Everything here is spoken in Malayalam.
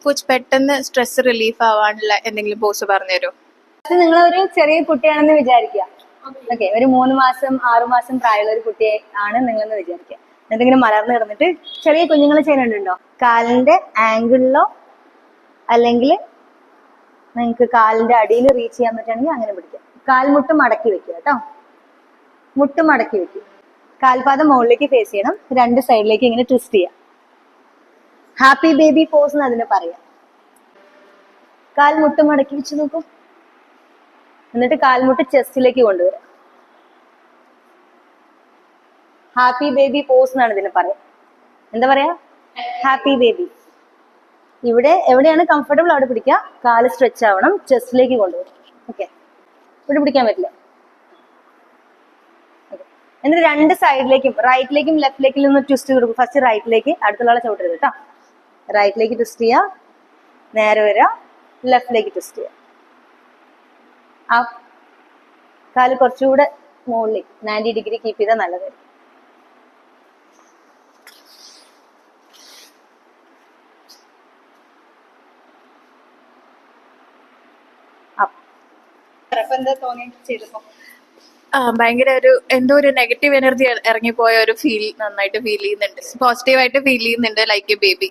കുച്ച് പെട്ടെന്ന് സ്ട്രെസ് റിലീഫ് ആവാനുള്ള എന്തെങ്കിലും പോസ് പറഞ്ഞുതരുമോ? നിങ്ങളൊരു ചെറിയ കുട്ടിയാണെന്ന് വിചാരിക്കുക. ഓക്കെ, ഒരു 3 മാസം 6 മാസം പ്രായമുള്ള ഒരു കുട്ടിയെ ആണ് നിങ്ങളെന്ന് വിചാരിക്കുക. എന്തെങ്കിലും മലർന്ന് കിടന്നിട്ട് ചെറിയ കുഞ്ഞുങ്ങൾ ചെയ്യുന്നുണ്ടോ? കാലിന്റെ ആംഗിളിലോ അല്ലെങ്കിൽ നിങ്ങൾക്ക് കാലിന്റെ അടിയിൽ റീച്ച് ചെയ്യാൻ പറ്റുകയാണെങ്കിൽ അങ്ങനെ പിടിക്കാം. കാൽമുട്ട് മടക്കി വെക്കുക കേട്ടോ. മുട്ട് മടക്കി വെക്കുക. കാൽപാദം മുകളിലേക്ക് ഫേസ് ചെയ്യണം. 2 സൈഡിലേക്ക് ഇങ്ങനെ ട്വിസ്റ്റ് ചെയ്യാം. ഹാപ്പി ബേബി പോസ് എന്ന് അതിന് പറയാം. കാൽമുട്ട് മടക്കി വെച്ച് നോക്കൂ. എന്നിട്ട് കാൽമുട്ട് ചെസ്റ്റിലേക്ക് കൊണ്ടുവരാം. ഹാപ്പി ബേബി പോസ് എന്നാണ് ഇതിന് പറയാം. എന്താ പറയാ? Happy baby. ഇവിടെ എവിടെയാണ് കംഫർട്ടബിൾ അവിടെ പിടിക്കുക. കാല് സ്ട്രെച്ച് ആവണം. ചെസ്റ്റിലേക്ക് കൊണ്ടുവരും. ഓക്കെ, ഇവിടെ പിടിക്കാൻ പറ്റില്ല. എന്നിട്ട് 2 സൈഡിലേക്കും റൈറ്റിലേക്കും ലെഫ്റ്റിലേക്കും ഒന്ന് ട്വിസ്റ്റ് കൊടുക്കും. ഫസ്റ്റ് റൈറ്റിലേക്ക്, അടുത്തുള്ള ചവിട്ടരുത് കേട്ടോ. റൈറ്റിലേക്ക് ട്വിസ്റ്റ് ചെയ്യുക, നേരെ വരിക, ലെഫ്റ്റിലേക്ക് ട്വിസ്റ്റ് ചെയ്യുക. ആ കാല് കുറച്ചുകൂടെ മുകളിൽ 90 ഡിഗ്രി കീപ്പ് ചെയ്താൽ നല്ലതായിരിക്കും. എന്താ തോന്നി ചെയ്തപ്പോ? ഭയങ്കര എന്തോ ഒരു നെഗറ്റീവ് എനർജി ഇറങ്ങിപ്പോയ ഒരു ഫീൽ നന്നായിട്ട് ഫീൽ ചെയ്യുന്നുണ്ട്. പോസിറ്റീവായിട്ട് ഫീൽ ചെയ്യുന്നുണ്ട്, ലൈക്ക് എ ബേബി.